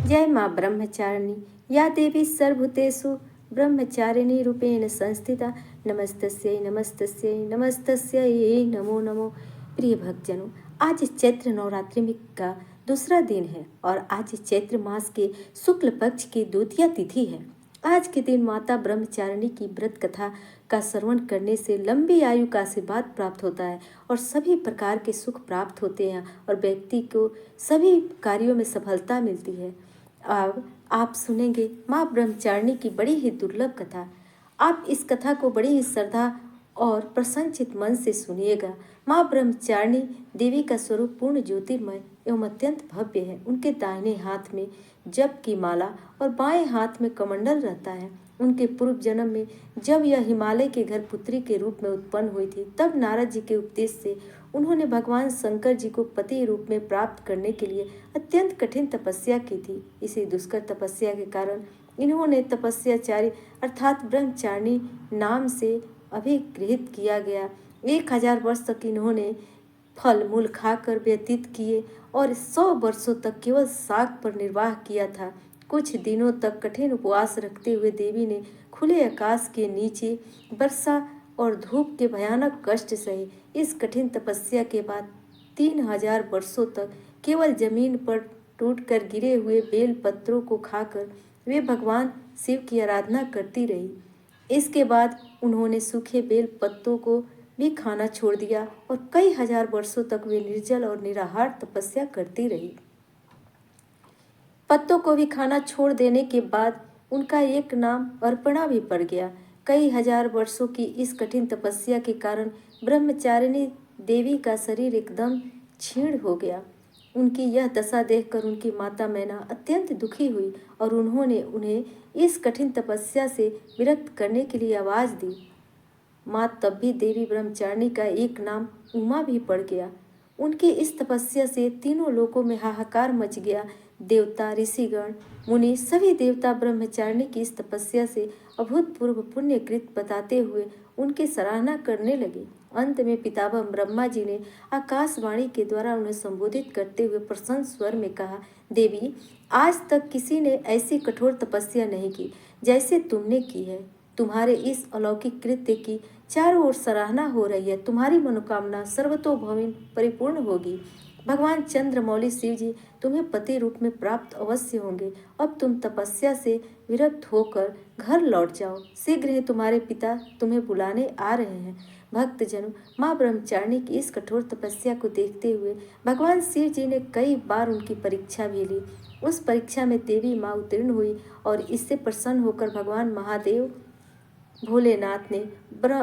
जय माँ ब्रह्मचारिणी या देवी सर्वभूतेषु ब्रह्मचारिणी रूपेण संस्थिता नमस्तस्यै नमस्तस्यै नमस्तस्यै नमो नमो। प्रिय भक्तजनों, आज चैत्र नवरात्रि का दूसरा दिन है और आज चैत्र मास के शुक्ल पक्ष की द्वितीया तिथि है। आज के दिन माता ब्रह्मचारिणी की व्रत कथा का श्रवण करने से लंबी आयु का आशीर्वाद प्राप्त होता है और सभी प्रकार के सुख प्राप्त होते हैं और व्यक्ति को सभी कार्यों में सफलता मिलती है। अब आप सुनेंगे माँ ब्रह्मचारिणी की बड़ी ही दुर्लभ कथा। आप इस कथा को बड़ी ही श्रद्धा और प्रसन्नचित मन से सुनिएगा। माँ ब्रह्मचारिणी देवी का स्वरूप पूर्ण ज्योतिर्मय एवं अत्यंत भव्य है। उनके दाहिने हाथ में जप की माला और बाएं हाथ में कमंडल रहता है। उनके पूर्व जन्म में जब यह हिमालय के घर पुत्री के रूप में उत्पन्न हुई थी, तब नारद जी के उपदेश से उन्होंने भगवान शंकर जी को पति रूप में प्राप्त करने के लिए अत्यंत कठिन तपस्या की थी। इसी दुष्कर तपस्या के कारण इन्होंने तपस्याचारी अर्थात ब्रह्मचारिणी नाम से अभिगृहित किया गया। 1000 वर्ष तक इन्होंने फल मूल खाकर व्यतीत किए और 100 वर्षों तक केवल शाक पर निर्वाह किया था। कुछ दिनों तक कठिन उपवास रखते हुए देवी ने खुले आकाश के नीचे वर्षा और धूप के भयानक कष्ट सहे। इस कठिन तपस्या के बाद 3000 वर्षों तक केवल जमीन पर टूटकर गिरे हुए बेल पत्रों को खाकर वे भगवान शिव की आराधना करती रही। इसके बाद उन्होंने सूखे बेल पत्तों को भी खाना छोड़ दिया और कई हजार वर्षों तक वे निर्जल और निराहार तपस्या करती रही। पत्तों को भी खाना छोड़ देने के बाद उनका एक नाम अर्पणा भी पड़ गया। कई हजार वर्षों की इस कठिन तपस्या के कारण ब्रह्मचारिणी देवी का शरीर एकदम क्षीण हो गया। उनकी यह दशा देखकर उनकी माता मैना अत्यंत दुखी हुई और उन्होंने उन्हें इस कठिन तपस्या से विरक्त करने के लिए आवाज दी। माँ तब भी देवी ब्रह्मचारिणी का एक नाम उमा भी पड़ गया। उनकी इस तपस्या से तीनों लोकों में हाहाकार मच गया। देवता, ऋषिगण, मुनि सभी देवता ब्रह्मचारिणी की इस तपस्या से अभूतपूर्व पुण्यकृत बताते हुए उनकी सराहना करने लगे। अंत में पितामह ब्रह्मा जी ने आकाशवाणी के द्वारा उन्हें संबोधित करते हुए प्रसन्न स्वर में कहा, देवी, आज तक किसी ने ऐसी कठोर तपस्या नहीं की जैसे तुमने की है। तुम्हारे इस अलौकिक कृत्य की चारों ओर सराहना हो रही है। तुम्हारी मनोकामना सर्वतोभविन परिपूर्ण होगी। भगवान चंद्रमौली शिव जी तुम्हें पति रूप में प्राप्त अवश्य होंगे। अब तुम तपस्या से विरक्त होकर घर लौट जाओ। शीघ्र ही तुम्हारे पिता तुम्हें बुलाने आ रहे हैं। भक्तजनों, माँ ब्रह्मचारिणी की इस कठोर तपस्या को देखते हुए भगवान शिव जी ने कई बार उनकी परीक्षा भी ली। उस परीक्षा में देवी माँ उत्तीर्ण हुई और इससे प्रसन्न होकर भगवान महादेव भोलेनाथ ने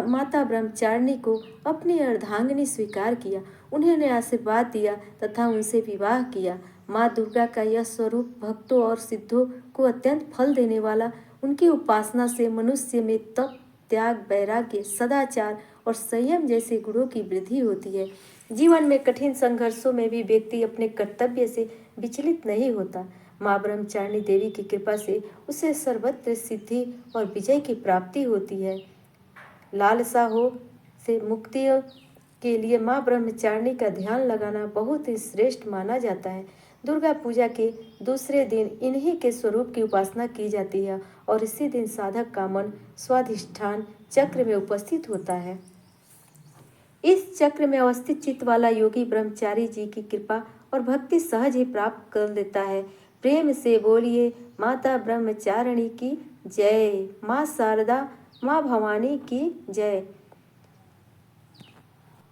माता ब्रह्मचारिणी को अपनी अर्धांगिनी स्वीकार किया। उन्होंने आशीर्वाद दिया तथा उनसे विवाह किया। माँ दुर्गा का यह स्वरूप भक्तों और सिद्धों को अत्यंत फल देने वाला। उनकी उपासना से मनुष्य में तप, त्याग, वैराग्य, सदाचार और संयम जैसे गुणों की वृद्धि होती है। जीवन में कठिन संघर्षों में भी व्यक्ति अपने कर्तव्य से विचलित नहीं होता। माँ ब्रह्मचारिणी देवी की कृपा से उसे सर्वत्र सिद्धि और विजय की प्राप्ति होती है। लालसा हो से मुक्ति के लिए माँ ब्रह्मचारिणी का ध्यान लगाना बहुत ही श्रेष्ठ माना जाता है। दुर्गा पूजा के दूसरे दिन इन्हीं के स्वरूप की उपासना की जाती है और इसी दिन साधक का मन स्वाधिष्ठान चक्र में उपस्थित होता है। इस चक्र में अवस्थित चित्त वाला योगी ब्रह्मचारी जी की कृपा और भक्ति सहज ही प्राप्त कर लेता है। प्रेम से बोलिए माता ब्रह्मचारिणी की जय, माँ शारदा, माँ भवानी की जय।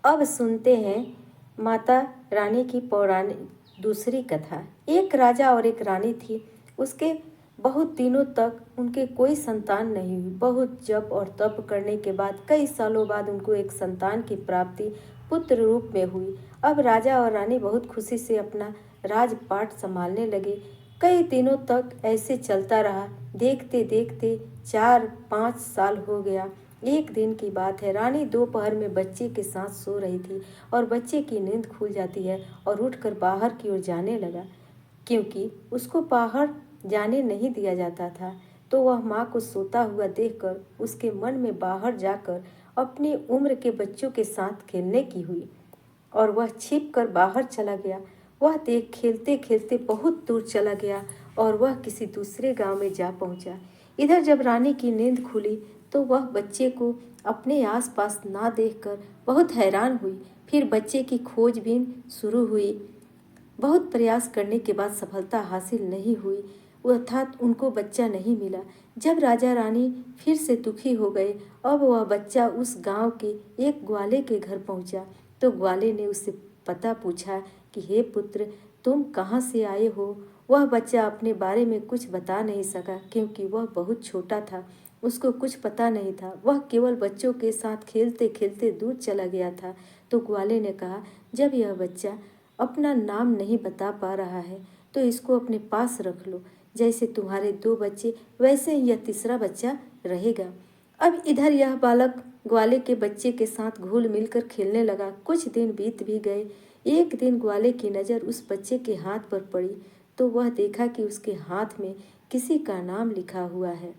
अब सुनते हैं माता रानी की पौराणिक दूसरी कथा। एक राजा और एक रानी थी। उसके बहुत दिनों तक उनके कोई संतान नहीं हुई। बहुत जप और तप करने के बाद कई सालों बाद उनको एक संतान की प्राप्ति पुत्र रूप में हुई। अब राजा और रानी बहुत खुशी से अपना राजपाट संभालने लगे। कई दिनों तक ऐसे चलता रहा। देखते देखते 4-5 साल हो गया। एक दिन की बात है, रानी दोपहर में बच्चे के साथ सो रही थी और बच्चे की नींद खुल जाती है और उठकर बाहर की ओर जाने लगा। क्योंकि उसको बाहर जाने नहीं दिया जाता था, तो वह माँ को सोता हुआ देखकर उसके मन में बाहर जाकर अपनी उम्र के बच्चों के साथ खेलने की हुई और वह छिप कर बाहर चला गया। वह देख खेलते खेलते बहुत दूर चला गया और वह किसी दूसरे गांव में जा पहुंचा। इधर जब रानी की नींद खुली तो वह बच्चे को अपने आसपास ना देखकर बहुत हैरान हुई। फिर बच्चे की खोजबीन शुरू हुई। बहुत प्रयास करने के बाद सफलता हासिल नहीं हुई, अर्थात उनको बच्चा नहीं मिला। जब राजा रानी फिर से दुखी हो गए, अब वह बच्चा उस गांव के एक ग्वाले के घर पहुंचा। तो ग्वाले ने उससे पता पूछा कि हे पुत्र, तुम कहाँ से आए हो। वह बच्चा अपने बारे में कुछ बता नहीं सका क्योंकि वह बहुत छोटा था। उसको कुछ पता नहीं था, वह केवल बच्चों के साथ खेलते खेलते दूर चला गया था। तो ग्वाले ने कहा, जब यह बच्चा अपना नाम नहीं बता पा रहा है तो इसको अपने पास रख लो। जैसे तुम्हारे 2 बच्चे वैसे ही यह तीसरा बच्चा रहेगा। अब इधर यह बालक ग्वाले के बच्चे के साथ घुल मिलकर खेलने लगा। कुछ दिन बीत भी गए। एक दिन ग्वाले की नज़र उस बच्चे के हाथ पर पड़ी तो वह देखा कि उसके हाथ में किसी का नाम लिखा हुआ है।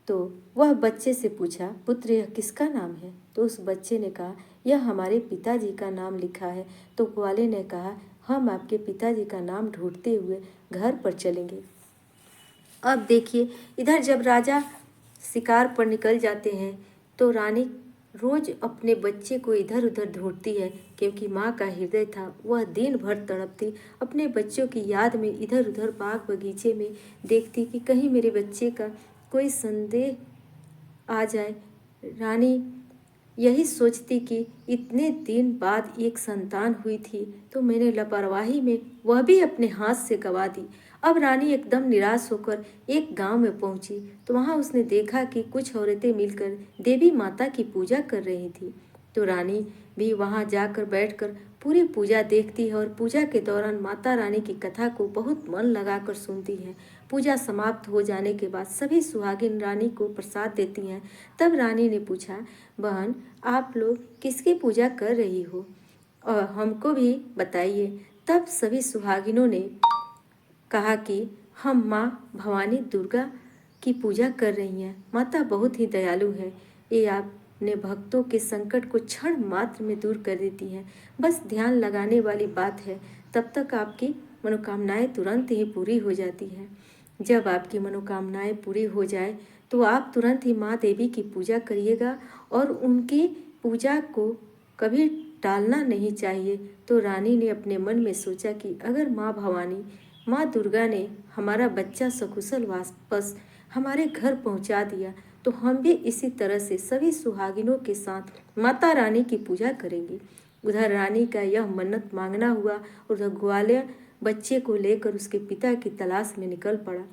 तो वह बच्चे से पूछा, पुत्र यह किसका नाम है। तो उस बच्चे ने कहा, यह हमारे पिताजी का नाम लिखा है। तो ग्वाले ने कहा, हम आपके पिताजी का नाम ढूंढते हुए घर पर चलेंगे। अब देखिए, इधर जब राजा शिकार पर निकल जाते हैं तो रानी रोज अपने बच्चे को इधर उधर ढूंढती है क्योंकि माँ का हृदय था। वह दिन भर तड़पती, अपने बच्चों की याद में इधर उधर बाग बगीचे में देखती कि कहीं मेरे बच्चे का कोई संदेह आ जाए। रानी यही सोचती कि इतने दिन बाद एक संतान हुई थी तो मैंने लापरवाही में वह भी अपने हाथ से गंवा दी। अब रानी एकदम निराश होकर एक गांव में पहुंची तो वहां उसने देखा कि कुछ औरतें मिलकर देवी माता की पूजा कर रही थी। तो रानी भी वहां जाकर बैठकर पूरी पूजा देखती है और पूजा के दौरान माता रानी की कथा को बहुत मन लगाकर सुनती है। पूजा समाप्त हो जाने के बाद सभी सुहागिन रानी को प्रसाद देती हैं। तब रानी ने पूछा, बहन आप लोग किसकी पूजा कर रही हो और हमको भी बताइए। तब सभी सुहागिनों ने कहा कि हम माँ भवानी दुर्गा की पूजा कर रही हैं। माता बहुत ही दयालु है, ये आपने भक्तों के संकट को क्षण मात्र में दूर कर देती हैं। बस ध्यान लगाने वाली बात है, तब तक आपकी मनोकामनाएं तुरंत ही पूरी हो जाती हैं। जब आपकी मनोकामनाएं पूरी हो जाए तो आप तुरंत ही माँ देवी की पूजा करिएगा और उनकी पूजा को कभी टालना नहीं चाहिए। तो रानी ने अपने मन में सोचा कि अगर माँ भवानी माँ दुर्गा ने हमारा बच्चा सकुशल वापस हमारे घर पहुंचा दिया तो हम भी इसी तरह से सभी सुहागिनों के साथ माता रानी की पूजा करेंगे। उधर रानी का यह मन्नत मांगना हुआ और उधर ग्वालियर बच्चे को लेकर उसके पिता की तलाश में निकल पड़ा।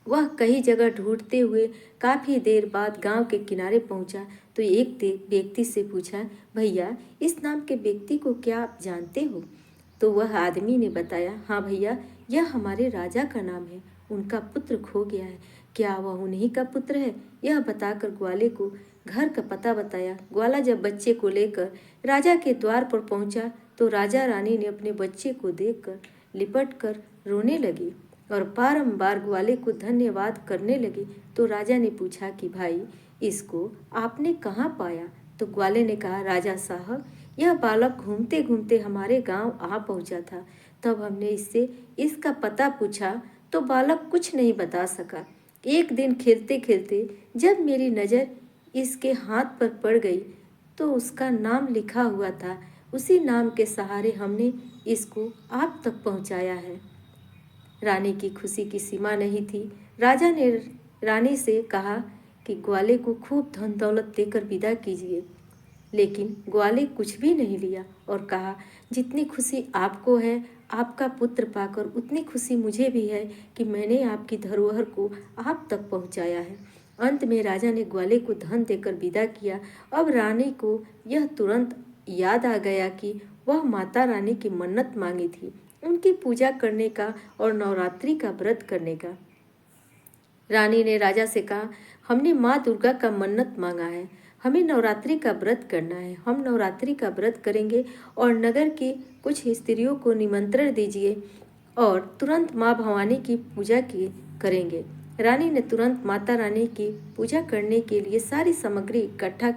वह कई जगह ढूंढते हुए काफ़ी देर बाद गांव के किनारे पहुंचा तो एक व्यक्ति से पूछा, भैया इस नाम के व्यक्ति को क्या आप जानते हो। तो वह आदमी ने बताया, हाँ भैया, यह हमारे राजा का नाम है, उनका पुत्र खो गया है, क्या वह उन्हीं का पुत्र है। यह बताकर ग्वाले को घर का पता बताया। ग्वाला जब बच्चे को लेकर राजा के द्वार पर पहुंचा तो राजा रानी ने अपने बच्चे को देखकर लिपट कर रोने लगी और बारंबार ग्वाले को धन्यवाद करने लगी। तो राजा ने पूछा कि भाई इसको आपने कहाँ पाया। तो ग्वाले ने कहा, राजा साहब यह बालक घूमते घूमते हमारे गांव आ पहुंचा था। तब हमने इससे इसका पता पूछा तो बालक कुछ नहीं बता सका। एक दिन खेलते खेलते जब मेरी नज़र इसके हाथ पर पड़ गई तो उसका नाम लिखा हुआ था, उसी नाम के सहारे हमने इसको आप तक पहुंचाया है। रानी की खुशी की सीमा नहीं थी। राजा ने रानी से कहा कि ग्वाले को खूब धन दौलत देकर विदा कीजिए, लेकिन ग्वाले कुछ भी नहीं लिया और कहा, जितनी खुशी आपको है आपका पुत्र पाकर उतनी खुशी मुझे भी है कि मैंने आपकी धरोहर को आप तक पहुंचाया है। अंत में राजा ने ग्वाले को धन देकर विदा किया। अब रानी को यह तुरंत याद आ गया कि वह माता रानी की मन्नत मांगी थी, उनकी पूजा करने का और नवरात्रि का व्रत करने का। रानी ने राजा से कहा, हमने माँ दुर्गा का मन्नत मांगा है, हमें नवरात्रि का व्रत करना है। हम नवरात्रि का व्रत करेंगे और नगर की कुछ स्त्रियों को निमंत्रण दीजिए और तुरंत माँ भवानी की पूजा की करेंगे। रानी ने तुरंत माता रानी की पूजा करने के लिए सारी सामग्री इकट्ठा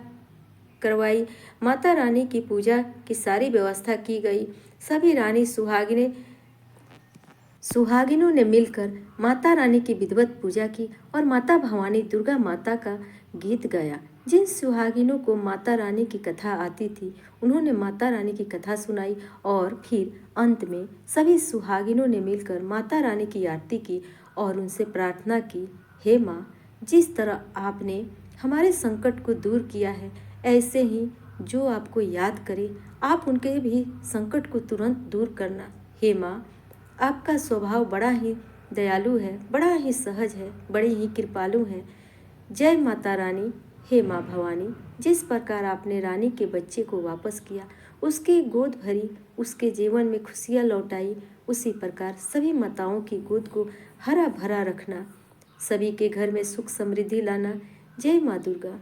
करवाई। माता रानी की पूजा की सारी व्यवस्था की गई। सभी रानी सुहागिनों ने मिलकर माता रानी की विधिवत पूजा की और माता भवानी दुर्गा माता का गीत गाया। जिन सुहागिनों को माता रानी की कथा आती थी उन्होंने माता रानी की कथा सुनाई और फिर अंत में सभी सुहागिनों ने मिलकर माता रानी की आरती की और उनसे प्रार्थना की, हे माँ, जिस तरह आपने हमारे संकट को दूर किया है, ऐसे ही जो आपको याद करे आप उनके भी संकट को तुरंत दूर करना। हे माँ, आपका स्वभाव बड़ा ही दयालु है, बड़ा ही सहज है, बड़ी ही कृपालु है। जय माता रानी। हे माँ भवानी, जिस प्रकार आपने रानी के बच्चे को वापस किया, उसकी गोद भरी, उसके जीवन में खुशियाँ लौटाई, उसी प्रकार सभी माताओं की गोद को हरा भरा रखना, सभी के घर में सुख समृद्धि लाना। जय माँ दुर्गा।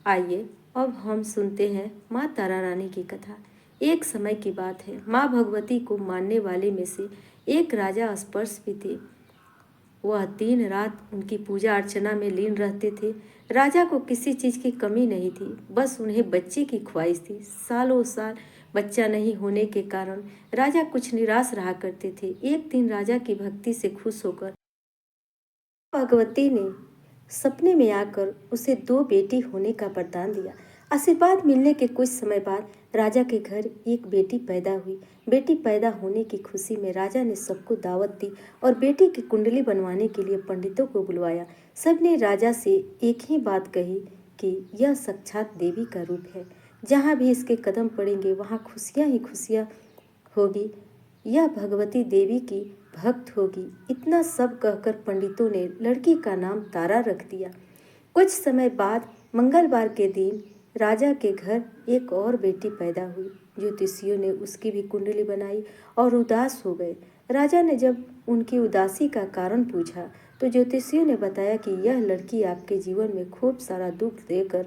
आइए अब हम सुनते हैं माँ तारा रानी की कथा। एक समय की बात है, माँ भगवती को मानने वाले में से एक राजा स्पर्श भी थे। वह दिन रात उनकी पूजा अर्चना में लीन रहते थे। राजा को किसी चीज़ की कमी नहीं थी, बस उन्हें बच्चे की ख्वाहिश थी। सालों साल बच्चा नहीं होने के कारण राजा कुछ निराश रहा करते थे। एक दिन राजा की भक्ति से खुश होकर भगवती ने सपने में आकर उसे 2 बेटी होने का वरदान दिया। आशीर्वाद मिलने के कुछ समय बाद राजा के घर एक बेटी पैदा हुई। बेटी पैदा होने की खुशी में राजा ने सबको दावत दी और बेटी की कुंडली बनवाने के लिए पंडितों को बुलवाया। सबने राजा से एक ही बात कही कि यह साक्षात देवी का रूप है, जहाँ भी इसके कदम पड़ेंगे वहाँ खुशियाँ ही खुशियाँ होगी, यह भगवती देवी की भक्त होगी। इतना सब कहकर पंडितों ने लड़की का नाम तारा रख दिया। कुछ समय बाद मंगलवार के दिन राजा के घर एक और बेटी पैदा हुई। ज्योतिषियों ने उसकी भी कुंडली बनाई और उदास हो गए। राजा ने जब उनकी उदासी का कारण पूछा तो ज्योतिषियों ने बताया कि यह लड़की आपके जीवन में खूब सारा दुख देकर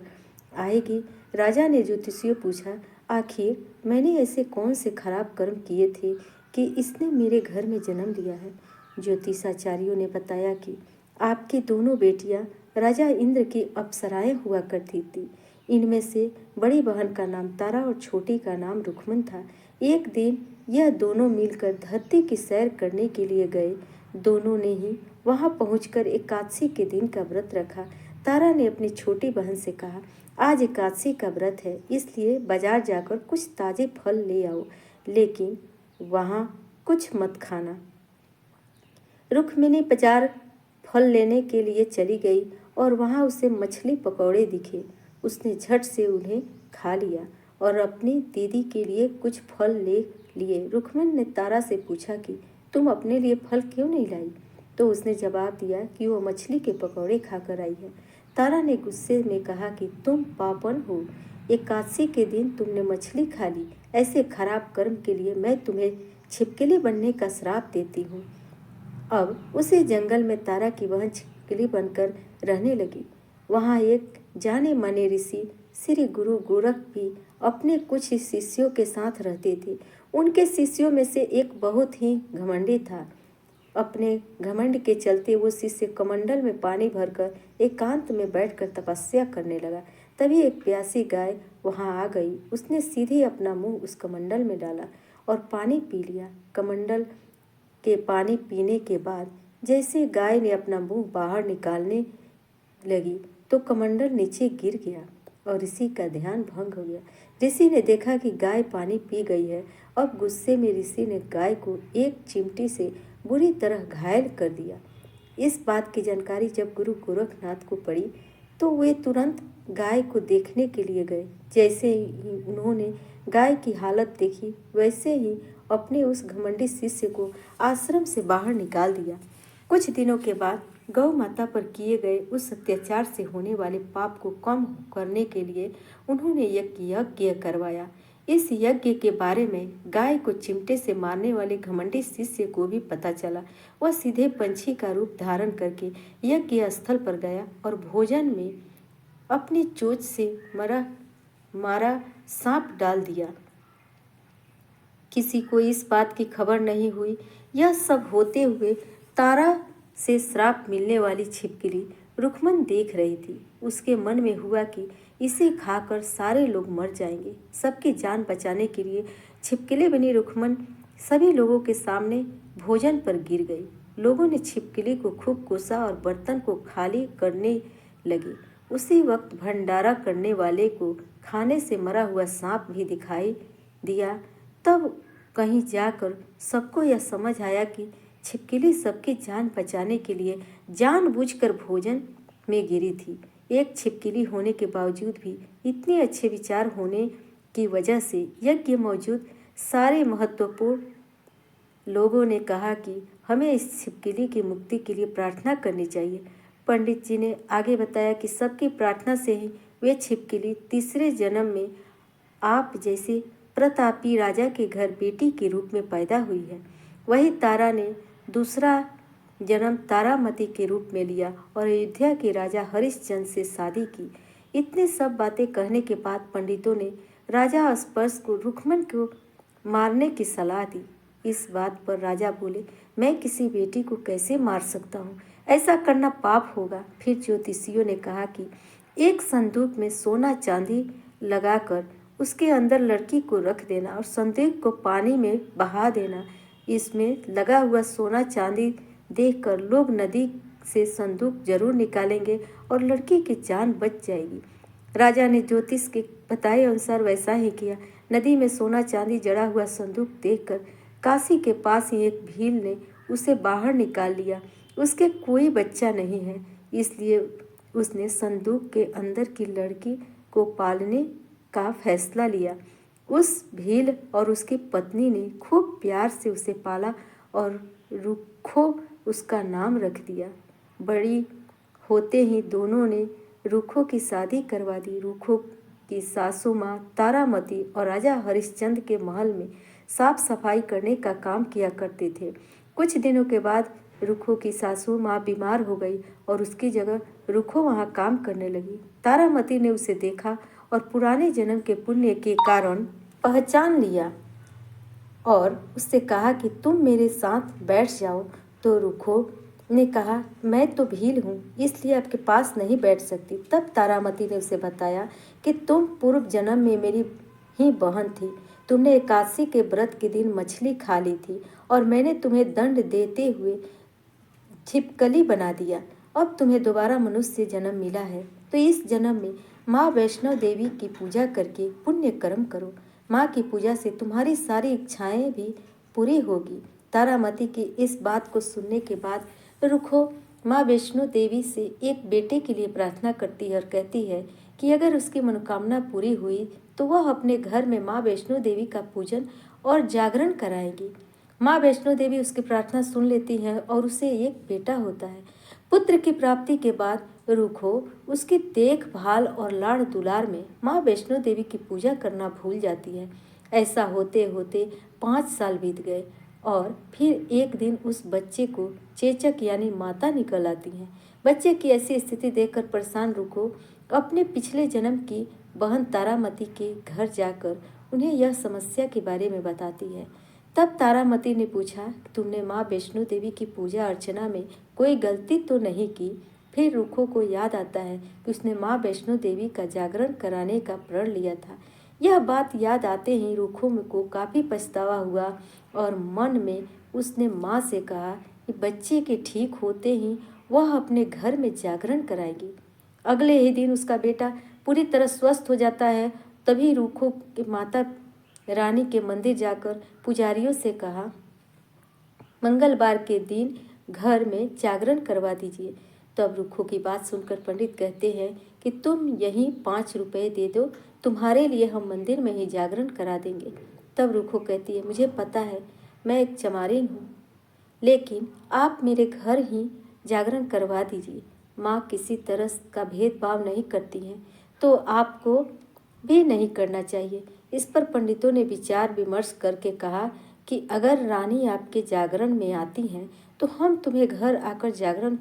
आएगी। राजा ने ज्योतिषियों पूछा, आखिर मैंने ऐसे कौन से खराब कर्म किए थे कि इसने मेरे घर में जन्म लिया है? ज्योतिषाचार्यों ने बताया कि आपकी दोनों बेटियां राजा इंद्र की अप्सराएं हुआ करती थी। इनमें से बड़ी बहन का नाम तारा और छोटी का नाम रुक्मन था। एक दिन यह दोनों मिलकर धरती की सैर करने के लिए गए। दोनों ने ही वहां पहुंचकर एकादशी के दिन का व्रत रखा। तारा ने अपनी छोटी बहन से कहा, आज एकादशी का व्रत है, इसलिए बाजार जाकर कुछ ताजे फल ले आओ, लेकिन वहाँ कुछ मत खाना। रुक्मिणी बाजार फल लेने के लिए चली गई और वहाँ उसे मछली पकौड़े दिखे। उसने झट से उन्हें खा लिया और अपनी दीदी के लिए कुछ फल ले लिए। रुक्मिणी ने तारा से पूछा कि तुम अपने लिए फल क्यों नहीं लाई? तो उसने जवाब दिया कि वो मछली के पकौड़े खाकर आई है। तारा ने गुस्से में कहा कि तुम पापन हो, एकादशी के दिन तुमने मछली खा ली। ऐसे खराब कर्म के लिए मैं तुम्हें छिपकली बनने का श्राप देती हूँ। अब उसी जंगल में तारा की बहन छिपकली बनकर रहने लगी। वहाँ एक जाने माने ऋषि श्री गुरु गोरख भी अपने कुछ शिष्यों के साथ रहते थे। उनके शिष्यों में से एक बहुत ही घमंडी था। अपने घमंड के चलते वो शिष्य कमंडल में पानी भरकर एकांत में बैठकर तपस्या करने लगा। तभी एक प्यासी गाय वहां आ गई। उसने सीधे अपना मुंह उस कमंडल में डाला और पानी पी लिया। कमंडल के पानी पीने के बाद जैसे गाय ने अपना मुंह बाहर निकालने लगी तो कमंडल नीचे गिर गया और ऋषि का ध्यान भंग हो गया। ऋषि ने देखा कि गाय पानी पी गई है। अब गुस्से में ऋषि ने गाय को एक चिमटी से बुरी तरह घायल कर दिया। इस बात की जानकारी जब गुरु गोरखनाथ को पड़ी तो वे तुरंत गाय को देखने के लिए गए। जैसे ही उन्होंने गाय की हालत देखी वैसे ही अपने उस घमंडी शिष्य को आश्रम से बाहर निकाल दिया। कुछ दिनों के बाद गौ माता पर किए गए उस अत्याचार से होने वाले पाप को कम करने के लिए उन्होंने एक यज्ञ करवाया। इस यज्ञ के बारे में गाय को चिमटे से मारने वाले घमंडी शिष्य को भी पता चला। वह सीधे पंछी का रूप धारण करके यज्ञ स्थल पर गया और भोजन में अपनी चोंच से मारा सांप डाल दिया। किसी को इस बात की खबर नहीं हुई। यह सब होते हुए तारा से श्राप मिलने वाली छिपकली रुक्मन देख रही थी। उसके मन में हुआ कि इसे खाकर सारे लोग मर जाएंगे। सबकी जान बचाने के लिए छिपकली बनी रुक्मन सभी लोगों के सामने भोजन पर गिर गई। लोगों ने छिपकली को खूब कोसा और बर्तन को खाली करने लगे। उसी वक्त भंडारा करने वाले को खाने से मरा हुआ सांप भी दिखाई दिया। तब कहीं जाकर सबको यह समझ आया कि छिपकली सबकी जान बचाने के लिए जानबूझकर भोजन में गिरी थी। एक छिपकली होने के बावजूद भी इतने अच्छे विचार होने की वजह से यज्ञ मौजूद सारे महत्वपूर्ण लोगों ने कहा कि हमें इस छिपकली की मुक्ति के लिए प्रार्थना करनी चाहिए। पंडित जी ने आगे बताया कि सबकी प्रार्थना से ही वे छिपकली तीसरे जन्म में आप जैसे प्रतापी राजा के घर बेटी के रूप में पैदा हुई है। वही तारा ने दूसरा जन्म तारामती के रूप में लिया और अयोध्या के राजा हरिश्चंद्र से शादी की। इतने सब बातें कहने के बाद पंडितों ने राजा स्पर्श को रुक्मन को मारने की सलाह दी। इस बात पर राजा बोले, मैं किसी बेटी को कैसे मार सकता हूँ? ऐसा करना पाप होगा। फिर ज्योतिषियों ने कहा कि एक संदूक में सोना चांदी लगाकर उसके अंदर लड़की को रख देना और संदूक को पानी में बहा देना। इसमें लगा हुआ सोना चांदी देखकर लोग नदी से संदूक जरूर निकालेंगे और लड़की की जान बच जाएगी। राजा ने ज्योतिष के बताए अनुसार वैसा ही किया। नदी में सोना चांदी जड़ा हुआ संदूक देखकर काशी के पास ही एक भील ने उसे बाहर निकाल लिया। उसके कोई बच्चा नहीं है, इसलिए उसने संदूक के अंदर की लड़की को पालने का फैसला लिया। उस भील और उसकी पत्नी ने खूब प्यार से उसे पाला और रुखो उसका नाम रख दिया। बड़ी होते ही दोनों ने रुखो की शादी करवा दी। रुखो की सासू माँ तारामती और राजा हरिश्चंद्र के महल में साफ सफाई करने का काम किया करते थे। कुछ दिनों के बाद रुखो की सासू माँ बीमार हो गई और उसकी जगह रुखो वहाँ काम करने लगी। तारामती ने उसे देखा और पुराने जन्म के पुण्य के कारण पहचान लिया और उससे कहा कि तुम मेरे साथ बैठ जाओ। तो रुखो ने कहा, मैं तो भील हूँ, इसलिए आपके पास नहीं बैठ सकती। तब तारामती ने उसे बताया कि तुम पूर्व जन्म में मेरी ही बहन थी। तुमने एकादशी के व्रत के दिन मछली खा ली थी और मैंने तुम्हें दंड देते हुए छिपकली बना दिया। अब तुम्हें दोबारा मनुष्य जन्म मिला है, तो इस जन्म में माँ वैष्णो देवी की पूजा करके पुण्य कर्म करो। माँ की पूजा से तुम्हारी सारी इच्छाएं भी पूरी होगी। तारामती की इस बात को सुनने के बाद रुखो माँ वैष्णो देवी से एक बेटे के लिए प्रार्थना करती है और कहती है कि अगर उसकी मनोकामना पूरी हुई तो वह अपने घर में माँ वैष्णो देवी का पूजन और जागरण कराएगी। माँ वैष्णो देवी उसकी प्रार्थना सुन लेती हैं और उसे एक बेटा होता है। पुत्र की प्राप्ति के बाद रुखो उसकी देखभाल और लाड़ दुलार में माँ वैष्णो देवी की पूजा करना भूल जाती है। ऐसा होते होते 5 साल बीत गए और फिर एक दिन उस बच्चे को चेचक यानी माता निकल आती है। बच्चे की ऐसी स्थिति देखकर परेशान रुखो अपने पिछले जन्म की बहन तारामती के घर जाकर उन्हें यह समस्या के बारे में बताती है। तब तारामती ने पूछा, तुमने माँ वैष्णो देवी की पूजा अर्चना में कोई गलती तो नहीं की? फिर रुखो को याद आता है कि उसने माँ वैष्णो देवी का जागरण कराने का प्रण लिया था। यह बात याद आते ही रुखो को काफ़ी पछतावा हुआ और मन में उसने माँ से कहा कि बच्चे के ठीक होते ही वह अपने घर में जागरण कराएगी। अगले ही दिन उसका बेटा पूरी तरह स्वस्थ हो जाता है। तभी रुखो की माता रानी के मंदिर जाकर पुजारियों से कहा, मंगलवार के दिन घर में जागरण करवा दीजिए। तब रुखो की बात सुनकर पंडित कहते हैं कि तुम यहीं 5 रुपए दे दो, तुम्हारे लिए हम मंदिर में ही जागरण करा देंगे। तब रुखो कहती है, मुझे पता है मैं एक चमारिन हूँ, लेकिन आप मेरे घर ही जागरण करवा दीजिए। माँ किसी तरह का भेदभाव नहीं करती हैं, तो आपको भी नहीं करना चाहिए। इस पर पंडितों ने विचार विमर्श करके कहा कि अगर रानी आपके जागरण में आती हैं तो हम तुम्हें घर आकर जागरण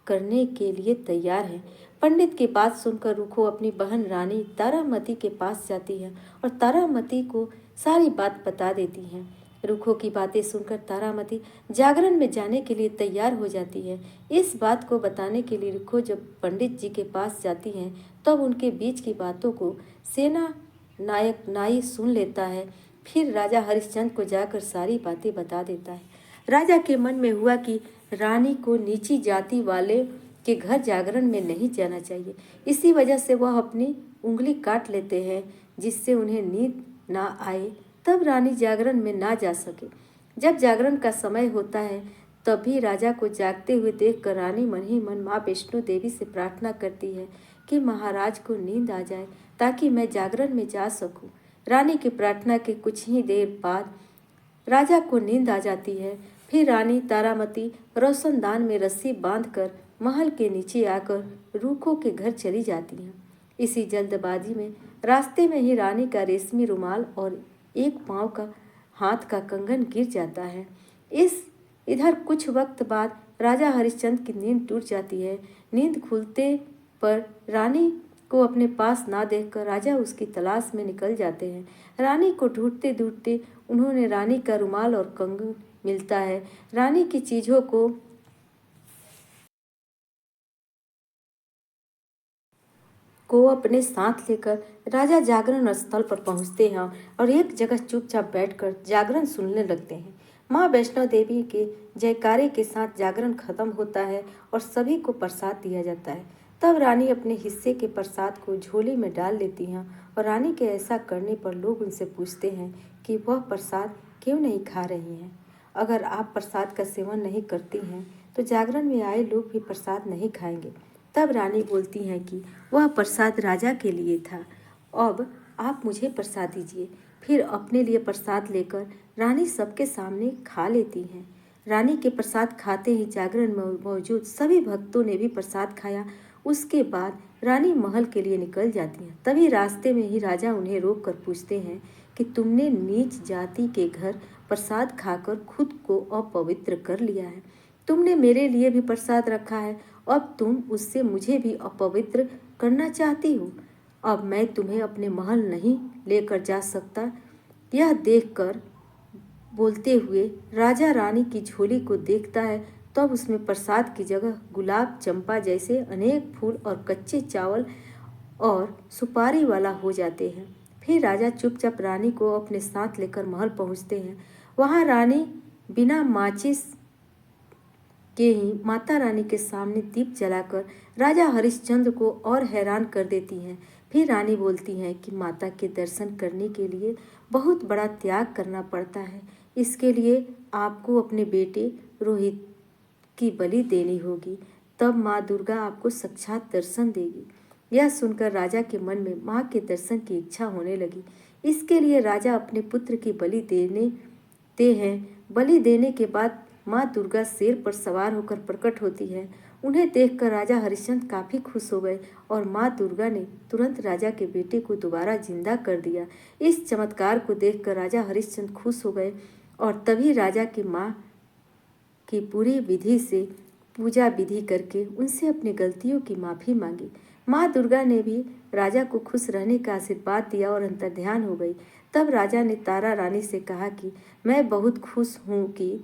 करने के लिए तैयार हैं। पंडित की बात सुनकर रुखो अपनी बहन रानी तारामती के पास जाती है और तारामती को सारी बात बता देती हैं। रुखों की बातें सुनकर तारामती जागरण में जाने के लिए तैयार हो जाती है। इस बात को बताने के लिए रुखो जब पंडित जी के पास जाती हैं तब उनके बीच की बातों को सेना नायक नाई सुन लेता है। फिर राजा हरिश्चंद्र को जाकर सारी बातें बता देता है। राजा के मन में हुआ कि रानी को नीची जाति वाले के घर जागरण में नहीं जाना चाहिए। इसी वजह से वह अपनी उंगली काट लेते हैं जिससे उन्हें नींद ना आए, तब रानी जागरण में ना जा सके। जब जागरण का समय होता है तभी राजा को जागते हुए देखकर रानी मन ही मन माँ वैष्णो देवी से प्रार्थना करती है कि महाराज को नींद आ जाए ताकि मैं जागरण में जा सकूं। रानी की प्रार्थना के कुछ ही देर बाद राजा को नींद आ जाती है। फिर रानी तारामती रोशनदान में रस्सी बांधकर महल के नीचे आकर रूखों के घर चली जाती हैं। इसी जल्दबाजी में रास्ते में ही रानी का रेशमी रुमाल और एक पाँव का हाथ का कंगन गिर जाता है। इधर कुछ वक्त बाद राजा हरिश्चंद्र की नींद टूट जाती है। नींद खुलते पर रानी को अपने पास ना देखकर राजा उसकी तलाश में निकल जाते हैं। रानी को ढूंढते ढूंढते उन्होंने रानी का रुमाल और कंगन मिलता है। रानी की चीज़ों को अपने साथ लेकर राजा जागरण स्थल पर पहुंचते हैं और एक जगह चुपचाप बैठकर जागरण सुनने लगते हैं। माँ वैष्णो देवी के जयकारे के साथ जागरण खत्म होता है और सभी को प्रसाद दिया जाता है। तब रानी अपने हिस्से के प्रसाद को झोली में डाल लेती हैं और रानी के ऐसा करने पर लोग उनसे पूछते हैं कि वह प्रसाद क्यों नहीं खा रही हैं। अगर आप प्रसाद का सेवन नहीं करती हैं तो जागरण में आए लोग भी प्रसाद नहीं खाएंगे। तब रानी बोलती हैं कि वह प्रसाद राजा के लिए था, अब आप मुझे प्रसाद दीजिए। फिर अपने लिए प्रसाद लेकर रानी सबके सामने खा लेती हैं। रानी के प्रसाद खाते ही जागरण में मौजूद सभी भक्तों ने भी प्रसाद खाया। उसके बाद रानी महल के लिए निकल जाती हैं। तभी रास्ते में ही राजा उन्हें रोक कर पूछते हैं कि तुमने नीच जाति के घर प्रसाद खाकर खुद को अपवित्र कर लिया है। तुमने मेरे लिए भी प्रसाद रखा है, अब तुम उससे मुझे भी अपवित्र करना चाहती हो। अब मैं तुम्हें अपने महल नहीं लेकर जा सकता। यह देखकर बोलते हुए राजा रानी की झोली को देखता है, तब उसमें प्रसाद की जगह गुलाब, चंपा जैसे अनेक फूल और कच्चे चावल और सुपारी वाला हो जाते हैं। फिर राजा चुपचाप रानी को अपने साथ लेकर महल पहुंचते हैं। वहां रानी बिना माचिस के ही माता रानी के सामने दीप जलाकर राजा हरिश्चंद्र को और हैरान कर देती हैं। फिर रानी बोलती हैं कि माता के दर्शन करने के लिए बहुत बड़ा त्याग करना पड़ता है। इसके लिए आपको अपने बेटे रोहित की बलि देनी होगी, तब माँ दुर्गा आपको साक्षात दर्शन देगी। यह सुनकर राजा के मन में माँ के दर्शन की इच्छा होने लगी। इसके लिए राजा अपने पुत्र की बलि देते हैं। बलि देने के बाद माँ दुर्गा शेर पर सवार होकर प्रकट होती है। उन्हें देखकर राजा हरिश्चंद्र काफ़ी खुश हो गए और माँ दुर्गा ने तुरंत राजा के बेटे को दोबारा जिंदा कर दिया। इस चमत्कार को देखकर राजा हरिश्चंद्र खुश हो गए और तभी राजा की माँ की पूरी विधि से पूजा विधि करके उनसे अपनी गलतियों की माफ़ी मांगी। माँ दुर्गा ने भी राजा को खुश रहने का आशीर्वाद दिया और अंतर्ध्यान हो गई। तब राजा ने तारा रानी से कहा कि मैं बहुत खुश हूँ कि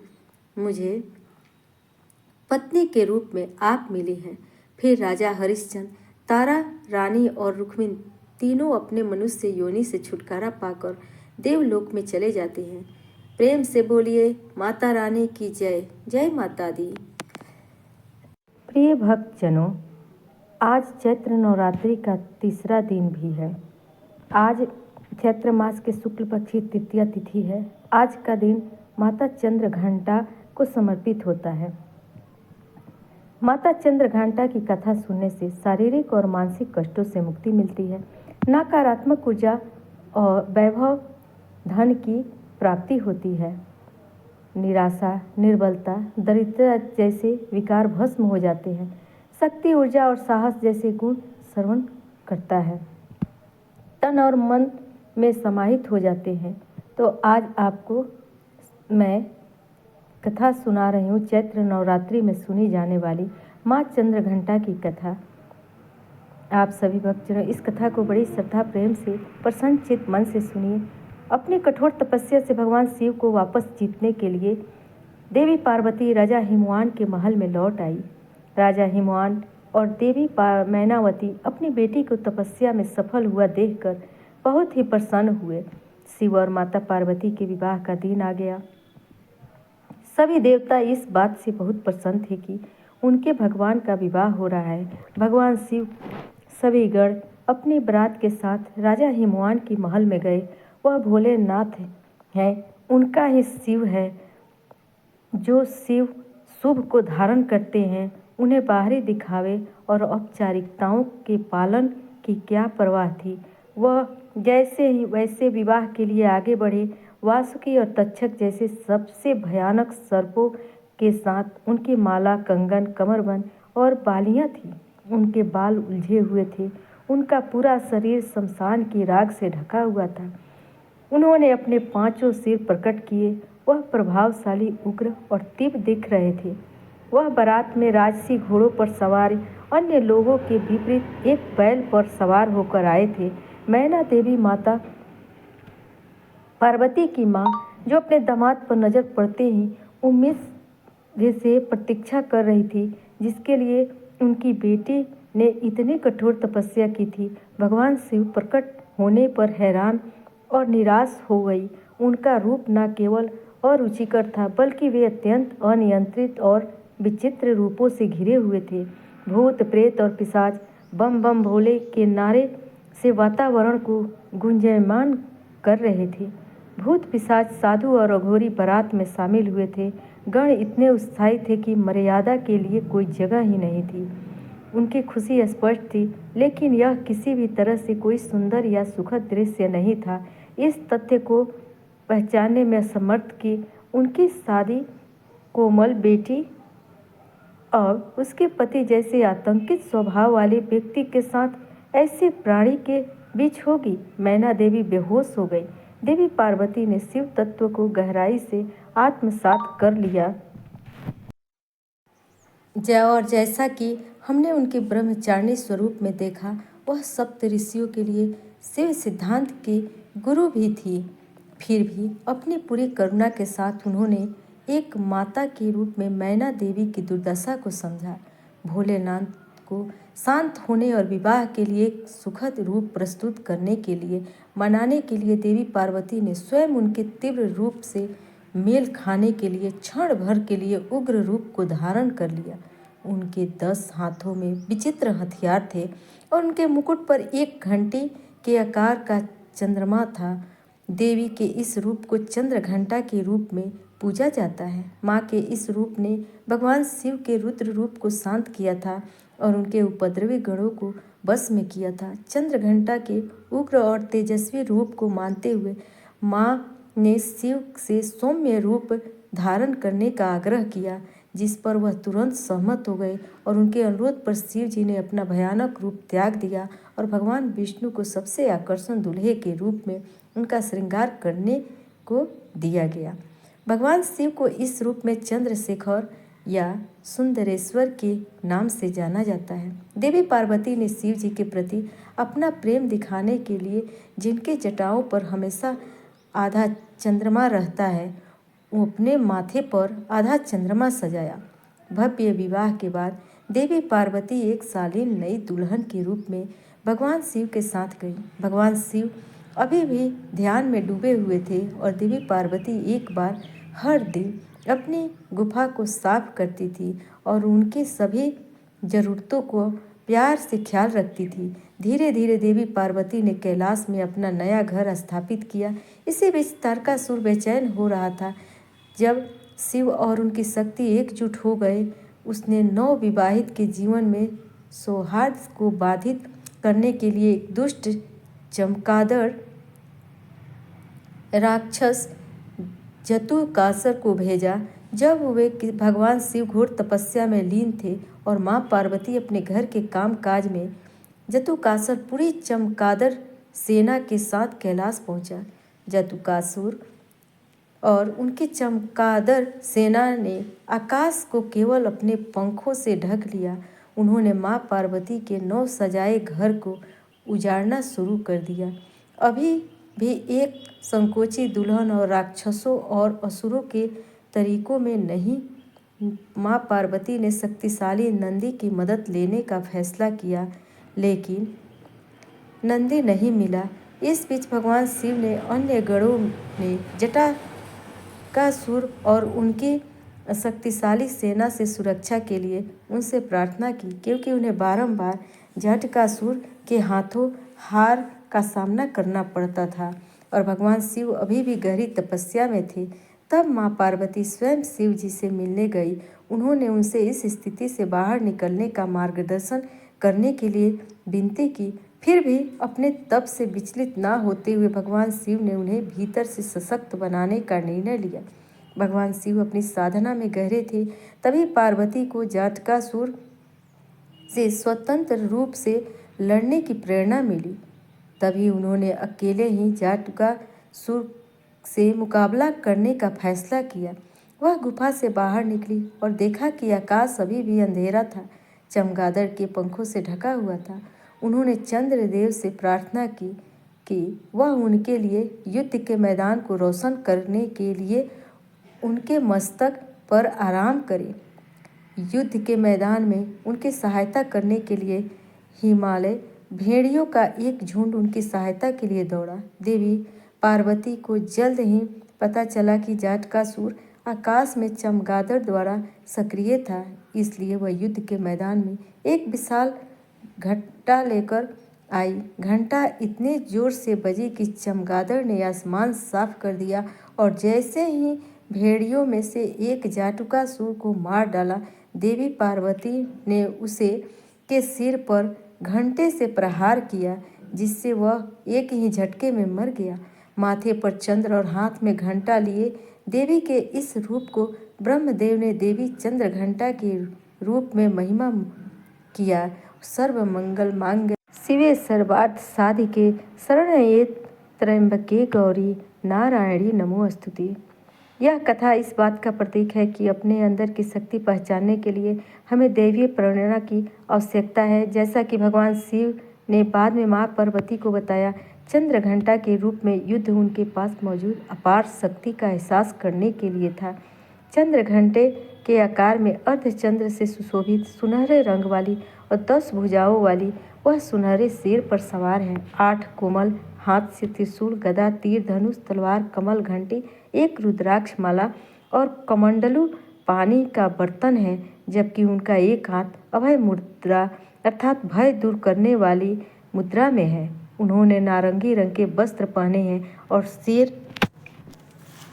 मुझे पत्नी के रूप में आप मिली हैं। फिर राजा हरिश्चंद्र, तारा रानी और रुक्मिणी तीनों अपने मनुष्य योनि से छुटकारा पाकर देवलोक में चले जाते हैं। प्रेम से बोलिए माता रानी की जय। जय माता दी। प्रिय भक्तजनों, आज चैत्र नवरात्रि का तीसरा दिन भी है। आज चैत्र मास के शुक्ल पक्ष की तृतीया तिथि है। आज का दिन माता चंद्रघंटा को समर्पित होता है। माता चंद्रघंटा की कथा सुनने से शारीरिक और मानसिक कष्टों से मुक्ति मिलती है। नकारात्मक ऊर्जा और वैभव धन की प्राप्ति होती है। निराशा, निर्बलता, दरिद्रता जैसे विकार भस्म हो जाते हैं। शक्ति, ऊर्जा और साहस जैसे गुण श्रवण करता है। तन और मन में समाहित हो जाते हैं। तो आज आपको मैं कथा सुना रही हूँ, चैत्र नवरात्रि में सुनी जाने वाली माँ चंद्रघंटा की कथा। आप सभी भक्तजनों इस कथा को बड़ी श्रद्धा प्रेम से प्रसन्नचित्त मन से सुनिए। अपनी कठोर तपस्या से भगवान शिव को वापस जीतने के लिए देवी पार्वती राजा हिमवान के महल में लौट आई। राजा हिमवान और देवी मैनावती अपनी बेटी को तपस्या में सफल हुआ देखकर बहुत ही प्रसन्न हुए। शिव और माता पार्वती के विवाह का दिन आ गया। सभी देवता इस बात से बहुत प्रसन्न थे कि उनके भगवान का विवाह हो रहा है। भगवान शिव सभी गण अपनी बारात के साथ राजा हिमवान के महल में गए। वह भोलेनाथ हैं, उनका ही शिव है। जो शिव शुभ को धारण करते हैं, उन्हें बाहरी दिखावे और औपचारिकताओं के पालन की क्या परवाह थी। वह जैसे ही वैसे विवाह के लिए आगे बढ़े। वासुकी और तक्षक जैसे सबसे भयानक सर्पों के साथ उनकी माला, कंगन, कमरबंद और बालियां थीं। उनके बाल उलझे हुए थे। उनका पूरा शरीर शमशान की राख से ढका हुआ था। उन्होंने अपने 5 सिर प्रकट किए। वह प्रभावशाली, उग्र और तीव्र दिख रहे थे। वह बारात में राजसी घोड़ों पर सवार अन्य लोगों के विपरीत एक बैल पर सवार होकर आए थे। मैना देवी माता पार्वती की माँ, जो अपने दामाद पर नजर पड़ते ही उम्मीद से प्रतीक्षा कर रही थी, जिसके लिए उनकी बेटी ने इतनी कठोर तपस्या की थी, भगवान शिव प्रकट होने पर हैरान और निराश हो गई। उनका रूप न केवल अरुचिकर था, बल्कि वे अत्यंत अनियंत्रित और विचित्र रूपों से घिरे हुए थे। भूत, प्रेत और पिशाच बम बम भोले के नारे से वातावरण को गुंजायमान कर रहे थे। भूत, पिशाच, साधु और अघोरी बारात में शामिल हुए थे। गण इतने उत्साही थे कि मर्यादा के लिए कोई जगह ही नहीं थी। उनकी खुशी स्पष्ट थी, लेकिन यह किसी भी तरह से कोई सुंदर या सुखद दृश्य नहीं था। इस तथ्य को पहचानने में असमर्थ कि उनकी शादी कोमल बेटी अब उसके पति जैसे आतंकित स्वभाव वाले व्यक्ति के साथ ऐसे प्राणी के बीच होगी। मैना देवी बेहोश हो गई। देवी पार्वती ने शिव तत्व को गहराई से आत्मसात कर लिया। और जैसा कि हमने उनके ब्रह्मचारिणी स्वरूप में देखा, वह सप्त ऋषियों के लिए शिव सिद्धांत की गुरु भी थी। फिर भी अपनी पूरी करुणा के साथ उन्होंने एक माता के रूप में मैना देवी की दुर्दशा को समझा। भोलेनाथ को शांत होने और विवाह के लिए एक सुखद रूप प्रस्तुत करने के लिए मनाने के लिए देवी पार्वती ने स्वयं उनके तीव्र रूप से मेल खाने के लिए क्षण भर के लिए उग्र रूप को धारण कर लिया। उनके 10 हाथों में विचित्र हथियार थे और उनके मुकुट पर एक घंटी के आकार का चंद्रमा था। देवी के इस रूप को चंद्र घंटा के रूप में पूजा जाता है। माँ के इस रूप ने भगवान शिव के रुद्र रूप को शांत किया था और उनके उपद्रवी गणों को बस में किया था। चंद्र घंटा के उग्र और तेजस्वी रूप को मानते हुए माँ ने शिव से सौम्य रूप धारण करने का आग्रह किया, जिस पर वह तुरंत सहमत हो गए और उनके अनुरोध पर शिव जी ने अपना भयानक रूप त्याग दिया और भगवान विष्णु को सबसे आकर्षण दूल्हे के रूप में उनका श्रृंगार करने को दिया गया। भगवान शिव को इस रूप में चंद्रशेखर या सुंदरेश्वर के नाम से जाना जाता है। देवी पार्वती ने शिव जी के प्रति अपना प्रेम दिखाने के लिए जिनके जटाओं पर हमेशा आधा चंद्रमा रहता है, वो अपने माथे पर आधा चंद्रमा सजाया। भव्य विवाह के बाद देवी पार्वती एक शालीन नई दुल्हन के रूप में भगवान शिव के साथ गई। भगवान शिव अभी भी ध्यान में डूबे हुए थे और देवी पार्वती एक बार हर दिन अपनी गुफा को साफ करती थी और उनकी सभी ज़रूरतों को प्यार से ख्याल रखती थी। धीरे धीरे देवी पार्वती ने कैलाश में अपना नया घर स्थापित किया। इसी बीच तारकासुर बेचैन हो रहा था। जब शिव और उनकी शक्ति एकजुट हो गए, उसने नवविवाहित के जीवन में सौहार्द को बाधित करने के लिए एक दुष्ट चमगादड़ राक्षस जतुकासुर को भेजा। जब वे भगवान शिव घोर तपस्या में लीन थे और माँ पार्वती अपने घर के काम काज में, जतुकासुर पूरी चमगादड़ सेना के साथ कैलाश पहुँचा। जतुकासुर और उनकी चमगादड़ सेना ने आकाश को केवल अपने पंखों से ढक लिया। उन्होंने माँ पार्वती के नव सजाए घर को उजाड़ना शुरू कर दिया। अभी भी एक संकोची दुल्हन और राक्षसों और असुरों के तरीकों में नहीं। माँ पार्वती ने शक्तिशाली नंदी की मदद लेने का फैसला किया, लेकिन नंदी नहीं मिला। इस बीच भगवान शिव ने अन्य गणों ने जटाकासुर और उनकी शक्तिशाली सेना से सुरक्षा के लिए उनसे प्रार्थना की, क्योंकि उन्हें बारंबार जटाकासुर के हाथों हार का सामना करना पड़ता था और भगवान शिव अभी भी गहरी तपस्या में थे। तब माँ पार्वती स्वयं शिव जी से मिलने गई। उन्होंने उनसे इस स्थिति से बाहर निकलने का मार्गदर्शन करने के लिए विनती की। फिर भी अपने तप से विचलित ना होते हुए भगवान शिव ने उन्हें भीतर से सशक्त बनाने का निर्णय लिया। भगवान शिव अपनी साधना में गहरे थे। तभी पार्वती को जटाकासुर से स्वतंत्र रूप से लड़ने की प्रेरणा मिली। तभी उन्होंने अकेले ही जटाकासुर से मुकाबला करने का फैसला किया। वह गुफा से बाहर निकली और देखा कि आकाश अभी भी अंधेरा था, चमगादड़ के पंखों से ढका हुआ था। उन्होंने चंद्रदेव से प्रार्थना की कि वह उनके लिए युद्ध के मैदान को रोशन करने के लिए उनके मस्तक पर आराम करे। युद्ध के मैदान में उनकी सहायता करने के लिए हिमालय भेड़ियों का एक झुंड उनकी सहायता के लिए दौड़ा। देवी पार्वती को जल्द ही पता चला कि जटाकासुर आकाश में चमगादड़ द्वारा सक्रिय था, इसलिए वह युद्ध के मैदान में एक विशाल घंटा लेकर आई। घंटा इतने जोर से बजी कि चमगादड़ ने आसमान साफ कर दिया और जैसे ही भेड़ियों में से एक जटाकासुर को मार डाला, देवी पार्वती ने उसे के सिर पर घंटे से प्रहार किया, जिससे वह एक ही झटके में मर गया। माथे पर चंद्र और हाथ में घंटा लिए देवी के इस रूप को ब्रह्मदेव ने देवी चंद्र घंटा के रूप में महिमा किया। सर्वमंगल मांगल्ये शिवे सर्वार्थ साधिके शरण्ये त्र्यंबके गौरी नारायणी नमोस्तुते। यह कथा इस बात का प्रतीक है कि अपने अंदर की शक्ति पहचानने के लिए हमें दैवीय प्रेरणा की आवश्यकता है। जैसा कि भगवान शिव ने बाद में माँ पार्वती को बताया, चंद्र घंटा के रूप में युद्ध उनके पास मौजूद अपार शक्ति का एहसास करने के लिए था। चंद्र घंटे के आकार में अर्धचंद्र से सुशोभित सुनहरे रंग वाली और 10 भुजाओं वाली वह सुनहरे शेर पर सवार है। 8 कोमल हाथ से त्रिशूल, गदा, तीर, धनुष, तलवार, कमल, घंटी, एक रुद्राक्ष माला और कमंडलू पानी का बर्तन है, जबकि उनका एक हाथ अभय मुद्रा अर्थात भय दूर करने वाली मुद्रा में है। उन्होंने नारंगी रंग के वस्त्र पहने हैं और शेर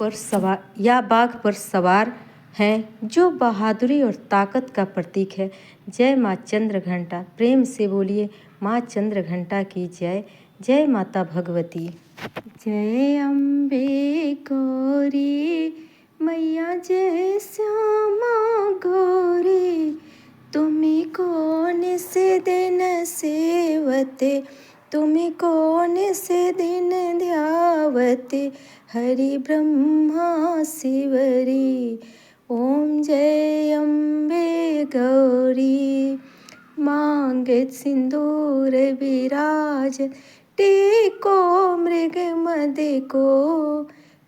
पर सवार या बाघ पर सवार हैं, जो बहादुरी और ताकत का प्रतीक है। जय माँ चंद्र घंटा। प्रेम से बोलिए माँ चंद्र घंटा की जय। जय माता भगवती। जय अम्बे गौरी मैया, जय श्यामा गौरी। तुम्हें कौन से दिन सेवते, तुम्हें कौन से दिन ध्यावते, हरि ब्रह्मा शिवरी। ओम जय अम्बे गौरी। मांगे सिंदूर विराज, टेको मृग मद को,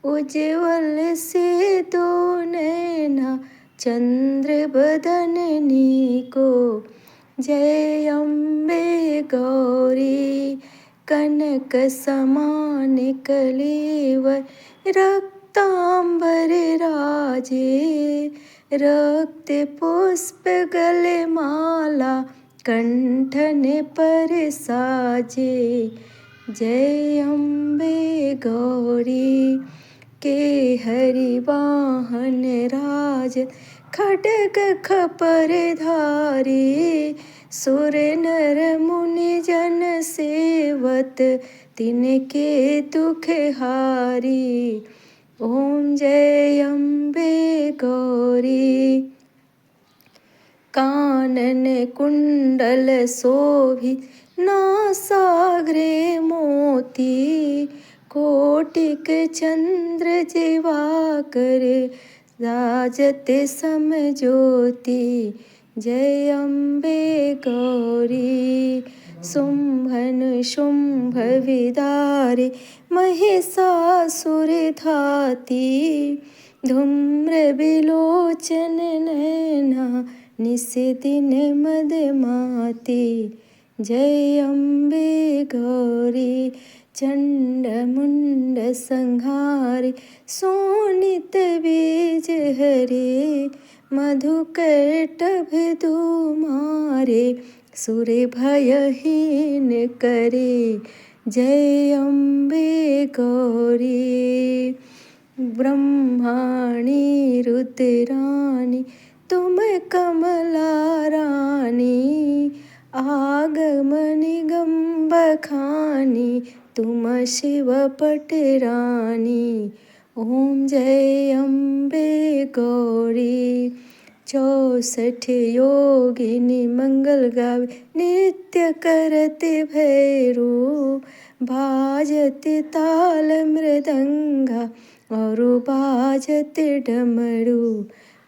उज्ज्वल से दो नैना चंद्र बदननी को। जय अम्बे गौरी। कनक समान कलेवर, रक्तांबर राजे, रक्त पुष्प गले माला, कंठन पर साजे। जय अम्बे गौरी। के हरि वाहन राज, खड्ग खपर धारी, सुर नर मुनि जन सेवत, तिनके दुख हारी। ओम जय अम्बे गौरी। कानन कुंडल शोभित, नासाग्रे मोती, कोटिक चंद्र दिवाकर, राजत समज्योति। जय अम्बे गौरी। शुंभन शुंभ विदारे महिषासुर धाती धूम्र बिलोचन नैना निस दिन मदमाती जय अम्बे गौरी चंड मुंड संहारे सोनित बीज हरे मधुकैटभ मारे सुर भयहीन करे जय अम्बे गौरी ब्रह्माणी रुद्राणी तुम कमला रानी आगम निगम बखानी तुम शिव पटरानी ओम जय अम्बे गौरी 64 योगिनी मंगल गावे नित्य करते भैरू बाजते ताल मृदंगा और बाजते डमरू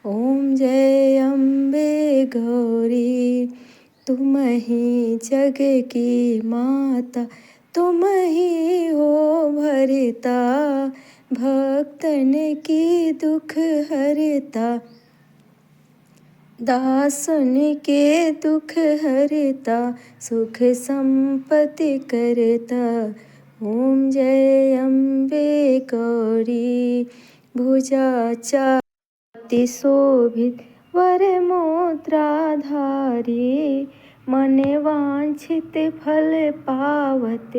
ओम जय अम्बे गौरी तुम ही जग की माता तुम ही हो भरता भक्तन की दुख हरता दासन के दुख हरता सुख संपत्ति करता ओम जय अम्बे गौरी भुजा चाति शोभित वर मुद्राधारी मन वांछित फल पावत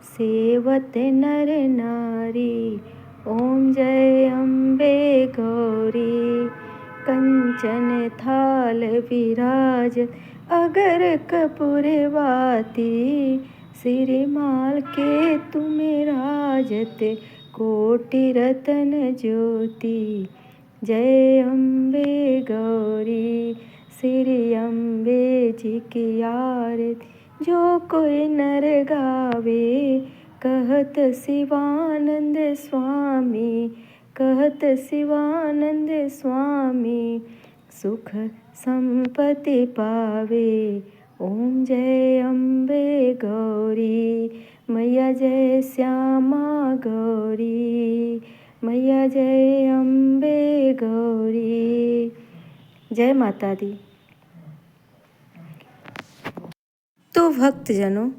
सेवत नर नारी ओम जय अम्बे गौरी कंचन थाल विराज अगर कपूर बाती सिरमाल के तुम राजत कोटि रतन ज्योति जय अम्बे गौरी श्री अम्बे जी की आरती जो कोई नर गावे कहत शिवानंद स्वामी कहत शिवानंद स्वामी सुख संपत्ति पावे ओम जय अम्बे गौरी मैया जय श्यामा गौरी मैया जय अम्बे गौरी जय माता दी। तो भक्तजनों,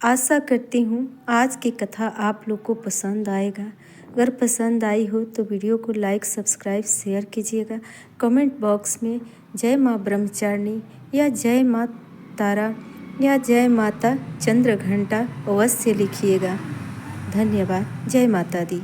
आशा करती हूँ आज की कथा आप लोग को पसंद आएगा। अगर पसंद आई हो तो वीडियो को लाइक सब्सक्राइब शेयर कीजिएगा। कमेंट बॉक्स में जय माँ ब्रह्मचारिणी या जय माँ तारा या जय माता चंद्रघंटा अवश्य लिखिएगा। धन्यवाद। जय माता दी।